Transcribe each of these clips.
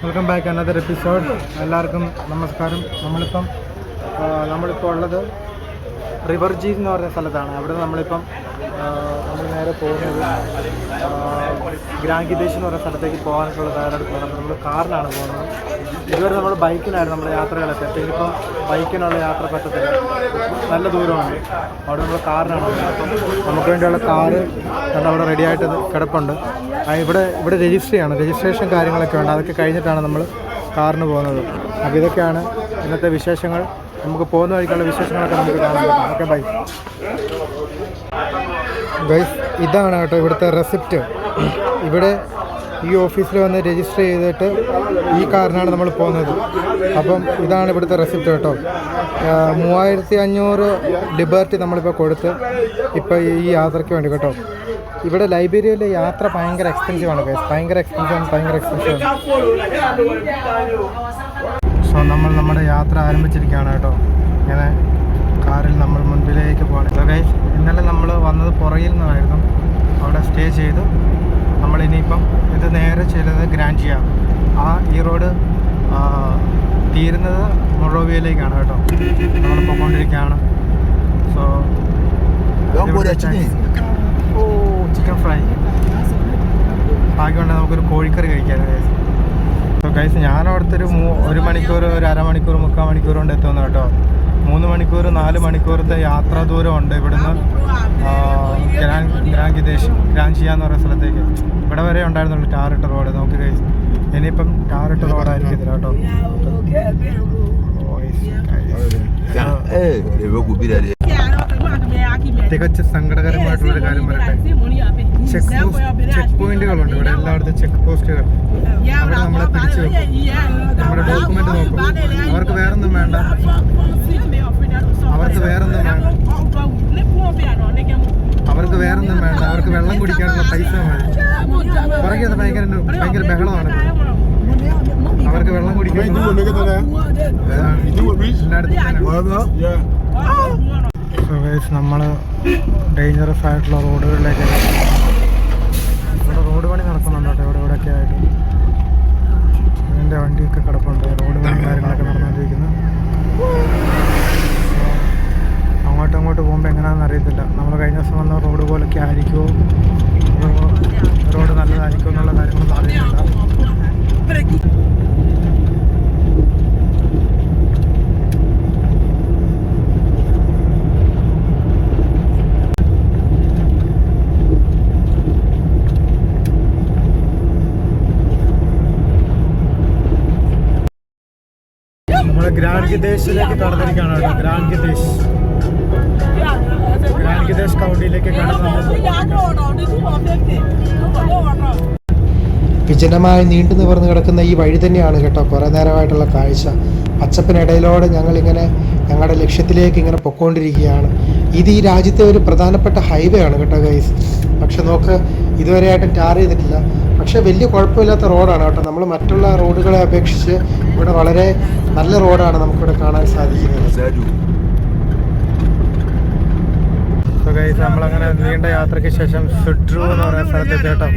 Welcome back another episode. എല്ലാവർക്കും നമസ്കാരം. നമ്മളിപ്പോൾ ഉള്ളത് റിവർജി എന്ന് പറഞ്ഞ സ്ഥലത്താണ്. അവിടെ നമ്മൾ നേരെ പോകുന്നത് ഗ്രാൻഡ് ഗിദേശ് എന്ന് പറയുന്ന സ്ഥലത്തേക്ക് പോകാനായിട്ടുള്ള തയ്യാറെടുപ്പാണ്. അപ്പോൾ നമ്മൾ കാറിലാണ് പോകുന്നത്. ഇതുവരെ നമ്മൾ ബൈക്കിനായിരുന്നു നമ്മുടെ യാത്രകളൊക്കെ. ഇനിയിപ്പോൾ ബൈക്കിനുള്ള യാത്ര പറ്റത്തില്ല, നല്ല ദൂരമാണ്. അവിടെ നമ്മൾ കാറിനാണ് പോകുന്നത്. അപ്പം നമുക്ക് വേണ്ടിയുള്ള കാറ് അവിടെ റെഡി ആയിട്ട് കിടപ്പുണ്ട്. ഇവിടെ രജിസ്ട്രേഷൻ കാര്യങ്ങളൊക്കെ ഉണ്ട്. അതൊക്കെ കഴിഞ്ഞിട്ടാണ് നമ്മൾ കാറിന് പോകുന്നത്. അപ്പോൾ ഇതൊക്കെയാണ് ഇന്നത്തെ വിശേഷങ്ങൾ. നമുക്ക് പോകുന്ന വഴിക്കുള്ള വിശേഷങ്ങളൊക്കെ നമുക്ക് കാണാൻ പറ്റും. Okay, bye guys. ഇതാണ് കേട്ടോ ഇവിടുത്തെ റെസിപ്റ്റ്. ഇവിടെ ഈ ഓഫീസിൽ വന്ന് രജിസ്റ്റർ ചെയ്തിട്ട് ഈ കാറിനാണ് നമ്മൾ പോകുന്നത്. അപ്പം ഇതാണ് ഇവിടുത്തെ റെസിപ്റ്റ് കേട്ടോ. 3500 ലിബർട്ടി നമ്മളിപ്പോൾ കൊടുത്ത് ഇപ്പോൾ ഈ യാത്രയ്ക്ക് വേണ്ടി കേട്ടോ. ഇവിടെ ലൈബ്രറിയിലെ യാത്ര ഭയങ്കര എക്സ്പെൻസീവാണ് ഗൈസ്, ഭയങ്കര എക്സ്പെൻസീവാണ്. സോ നമ്മൾ നമ്മുടെ യാത്ര ആരംഭിച്ചിരിക്കുകയാണ് കേട്ടോ. ഇങ്ങനെ കാറിൽ നമ്മൾ മുൻപിലേക്ക് പോകണം. സോ ഗൈസ്, ഇന്നലെ നമ്മൾ വന്നത് പുറകിൽ നിന്നായിരുന്നു. അവിടെ സ്റ്റേ ചെയ്തു. നമ്മളിനിയിപ്പം ഇത് നേരെ ചെയ്തത് ഗ്രാൻജിയ. ഈ റോഡ് തീരുന്നത് മൊറോവിയയിലേക്കാണ് കേട്ടോ. നമ്മൾ പോയിക്കൊണ്ടിരിക്കുകയാണ്. സോ ചിക്കൻ ഫ്രൈ ബാക്കിയുണ്ടെങ്കിൽ നമുക്കൊരു കോഴിക്കറി കഴിക്കാം ഗൈസ്. സോ ഗൈസ്, ഞാനവിടുത്തെ ഒരു മണിക്കൂർ, ഒരു അരമണിക്കൂർ, 3/4 മണിക്കൂർ കൊണ്ട് എത്തുന്നു കേട്ടോ. 3 മണിക്കൂർ 4 മണിക്കൂറത്തെ യാത്രാ ദൂരമുണ്ട് ഇവിടുന്ന് ഗ്രാൻഡ് ഗിദേശ്, ഗ്രാൻജിയ എന്ന് പറയുന്ന സ്ഥലത്തേക്ക്. ഇവിടെ വരെ ഉണ്ടായിരുന്നുള്ളൂ ടാറിട്ട റോഡ്. നമുക്ക് ഗൈസ് ഇനിയിപ്പം ടാറിട്ട റോഡായിരിക്കത്തില്ല കേട്ടോ. തികച്ച് സങ്കടകരമായിട്ടുള്ളൊരു കാര്യം പറയട്ടെ. ചെക്ക് പോയിന്റുകളുണ്ട് ഇവിടെ, എല്ലായിടത്തും ചെക്ക് പോസ്റ്റുകൾ. അവിടെ നമ്മളെ പിടിച്ചു വെക്കും, നമ്മുടെ ഡോക്യുമെന്റ് നോക്കും. അവർക്ക് വേറൊന്നും വേണ്ട, അവർക്ക് വെള്ളം കുടിക്കാനുള്ള പൈസ മതി. പുറകെ ഭയങ്കര ബഹളമാണ്. അവർക്ക് വെള്ളം കുടിക്കാൻ നമ്മൾ ഡേഞ്ചറസ് ആയിട്ടുള്ള റോഡുകളിലേക്ക്, ഇവിടെ റോഡ് പണി നടക്കുന്നുണ്ട് കേട്ടോ. ഇവിടെയൊക്കെ ആയിട്ട് എൻ്റെ വണ്ടിയൊക്കെ കിടപ്പുണ്ട്. റോഡ് പണി കാര്യങ്ങളൊക്കെ നടന്നുകൊണ്ടിരിക്കുന്നു. അങ്ങോട്ട് പോകുമ്പോൾ എങ്ങനെയാണെന്ന് അറിയത്തില്ല. നമ്മൾ കഴിഞ്ഞ ദിവസം വന്ന റോഡ് പോലൊക്കെ ആയിരിക്കുമോ, റോഡ് നല്ലതായിരിക്കുമോ എന്നുള്ള കാര്യങ്ങളൊന്നും അറിയില്ല. നമ്മൾ ഗ്രാൻഡ് ഗിദേശിലേക്ക് കടന്നിരിക്കുകയാണ് കേട്ടോ. ഗ്രാൻഡ് ഗിദേശ് കൗണ്ടിയിലേക്ക് വിജനമായി നീണ്ടു നിവർന്ന് കിടക്കുന്ന ഈ വഴി തന്നെയാണ് കേട്ടോ കുറേ നേരമായിട്ടുള്ള കാഴ്ച. പച്ചപ്പിനിടയിലൂടെ ഞങ്ങളിങ്ങനെ ഞങ്ങളുടെ ലക്ഷ്യത്തിലേക്ക് ഇങ്ങനെ പൊക്കോണ്ടിരിക്കുകയാണ്. ഇത് ഈ രാജ്യത്തെ ഒരു പ്രധാനപ്പെട്ട ഹൈവേ ആണ് കേട്ടോ ഗൈസ്. പക്ഷെ നോക്ക്, ഇതുവരെയായിട്ടും ടാർ ചെയ്തിട്ടില്ല. പക്ഷെ വലിയ കുഴപ്പമില്ലാത്ത റോഡാണ് കേട്ടോ. നമ്മൾ മറ്റുള്ള റോഡുകളെ അപേക്ഷിച്ച് ഇവിടെ വളരെ നല്ല റോഡാണ് നമുക്കിവിടെ കാണാൻ സാധിക്കുന്നത്. ഗൈസ്, നമ്മളങ്ങനെ നീണ്ട യാത്രയ്ക്ക് ശേഷം സുഡ്രു എന്ന് പറയുന്ന സ്ഥലത്തെത്തി കേട്ടോ.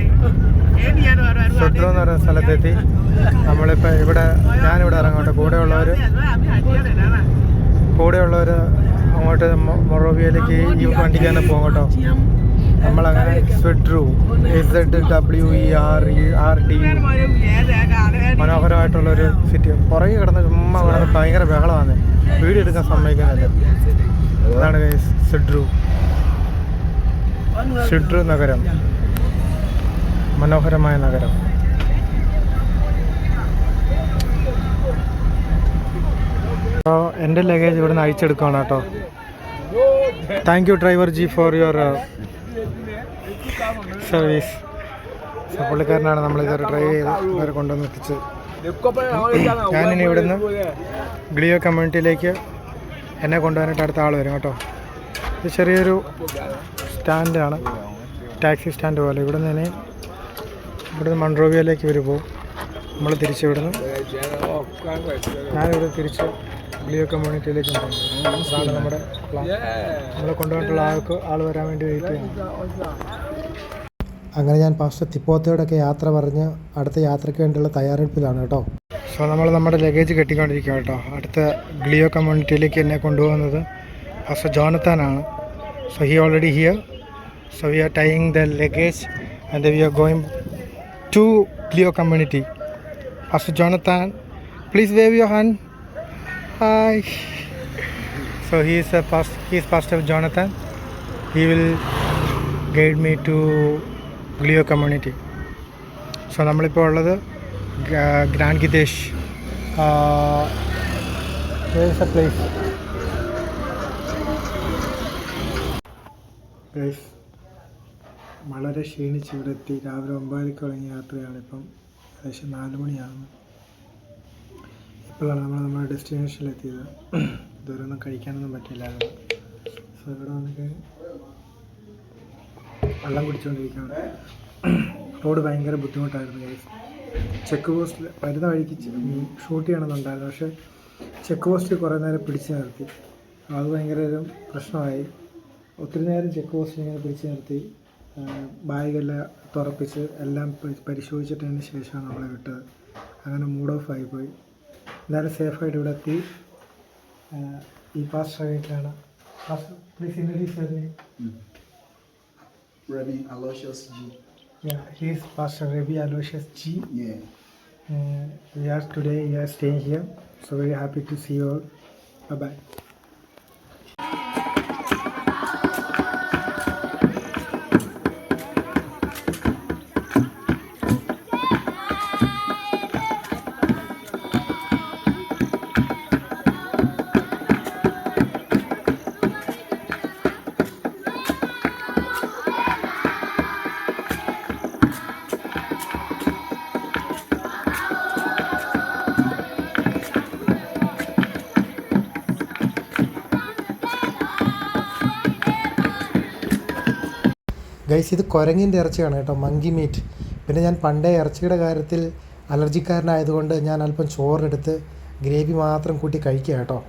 സുഡ്രു എന്ന് പറയുന്ന സ്ഥലത്തെത്തി. നമ്മളിപ്പോൾ ഞാനിവിടെ ഇറങ്ങോട്ടെ. കൂടെയുള്ളവർ അങ്ങോട്ട് മൊറോവിയയിലേക്ക് ഈ വണ്ടിക്ക് തന്നെ പോകും കേട്ടോ. നമ്മളങ്ങനെ സുഡ്രു SZWERD മനോഹരമായിട്ടുള്ളൊരു സിറ്റി. പുറകെ കിടന്ന് ചുമ്മാ ഭയങ്കര ബഹളമാണ്, വീഡിയോ എടുക്കാൻ സമ്മതിക്കുന്നില്ല. അതാണ് ഗൈസ് സുഡ്രു നഗരം, മനോഹരമായ നഗരം. എൻ്റെ ലഗേജ് ഇവിടെ നിന്ന് അയച്ചെടുക്കുകയാണ് കേട്ടോ. Thank you driver ji for your service. പുള്ളിക്കാരനാണ് നമ്മളിതുവരെ ഡ്രൈവ് ചെയ്ത് ഇവരെ കൊണ്ടുവന്ന് എത്തിച്ചത്. ഞാനിനി ഇവിടുന്ന് ഗ്ലിയോ കമ്മ്യൂണിറ്റിയിലേക്ക് എന്നെ കൊണ്ടുപോകാനായിട്ട് അടുത്ത ആൾ വരും കേട്ടോ. ഇത് ചെറിയൊരു സ്റ്റാൻഡാണ്, ടാക്സി സ്റ്റാൻഡ് പോലെ. ഇവിടുന്ന് മൺറോവിയയിലേക്ക് ഇവർ പോകും. നമ്മൾ തിരിച്ചിവിടുന്നു, ഞാനിവിടെ തിരിച്ച് ഗ്ലിയോ കമ്മ്യൂണിറ്റിയിലേക്ക് പോകും. അതാണ് നമ്മുടെ പ്ലാൻ. നമ്മളെ കൊണ്ടുപോയിട്ടുള്ള ആൾ വരാൻ വേണ്ടി വെയിറ്റ് ചെയ്യണം. അങ്ങനെ ഞാൻ പാസ്റ്റർ തിപ്പോത്തയോടൊക്കെ യാത്ര പറഞ്ഞ് അടുത്ത യാത്രയ്ക്ക് വേണ്ടിയുള്ള തയ്യാറെടുപ്പിലാണ് കേട്ടോ. സോ നമ്മൾ നമ്മുടെ ലഗേജ് കെട്ടിക്കൊണ്ടിരിക്കുക കേട്ടോ. അടുത്ത ഗ്ലിയോ കമ്മ്യൂണിറ്റിയിലേക്ക് എന്നെ കൊണ്ടുപോകുന്നത് പാസ്റ്റർ ജോണത്താനാണ്. So he already here. So we are tying the luggage and we are going to Glio community. Pastor Jonathan, please wave your hand. Hi. So he is Pastor Jonathan. He will guide me to Glio community. So നമ്മളിപ്പോൾ ഉള്ളത് grand Gitesh. Where is the place? Guys, വളരെ ക്ഷീണിച്ച് ഇവിടെ എത്തി. രാവിലെ 9 തുടങ്ങിയ യാത്രയാണ്. ഇപ്പം ഏകദേശം 4 മണിയാകുന്നു. ഇപ്പോഴാണ് നമ്മൾ നമ്മുടെ ഡെസ്റ്റിനേഷനിലെത്തിയത്. ഇതുവരെ ഒന്നും കഴിക്കാനൊന്നും പറ്റില്ലായിരുന്നു. സോ ഇവിടെ വന്നിട്ട് വെള്ളം കുടിച്ചുകൊണ്ടിരിക്കുകയാണ്. റോഡ് ഭയങ്കര ബുദ്ധിമുട്ടായിരുന്നു ഗൈസ്. ചെക്ക് പോസ്റ്റിൽ വരുന്ന വഴിക്ക് ഷൂട്ട് ചെയ്യണമെന്നുണ്ടായിരുന്നു. പക്ഷേ ചെക്ക് പോസ്റ്റിൽ കുറേ നേരം പിടിച്ചു നിർത്തി. അത് ഭയങ്കര ഒരു പ്രശ്നമായി. ഒത്തിരി നേരം ചെക്ക് പോസ്റ്റിൽ ഇങ്ങനെ പിടിച്ചു നിർത്തി. ബാഗെല്ലാം തുറപ്പിച്ച് എല്ലാം പരിശോധിച്ചിട്ടതിന് ശേഷമാണ് നമ്മളെ വിട്ടത്. അങ്ങനെ മൂഡ് ഓഫ് ആയിപ്പോയി. എന്നാലും സേഫായിട്ട് ഇവിടെ എത്തി. ഈ പാസ്റ്റർ ആയിട്ടാണ്. Please introduce your Remy Aloysius G. Yeah, he is Pastor Remy Aloysius G. Yeah. We are staying here. So very happy to see you all. Bye bye. Guys, ഇത് കുരങ്ങിൻ്റെ ഇറച്ചിയാണ് കേട്ടോ, monkey meet. പിന്നെ ഞാൻ പണ്ടേ ഇറച്ചിയുടെ കാര്യത്തിൽ അലർജിക്കാരനായതുകൊണ്ട് ഞാൻ അല്പം ചോറെടുത്ത് gravy മാത്രം കൂട്ടി കഴിക്കുക കേട്ടോ.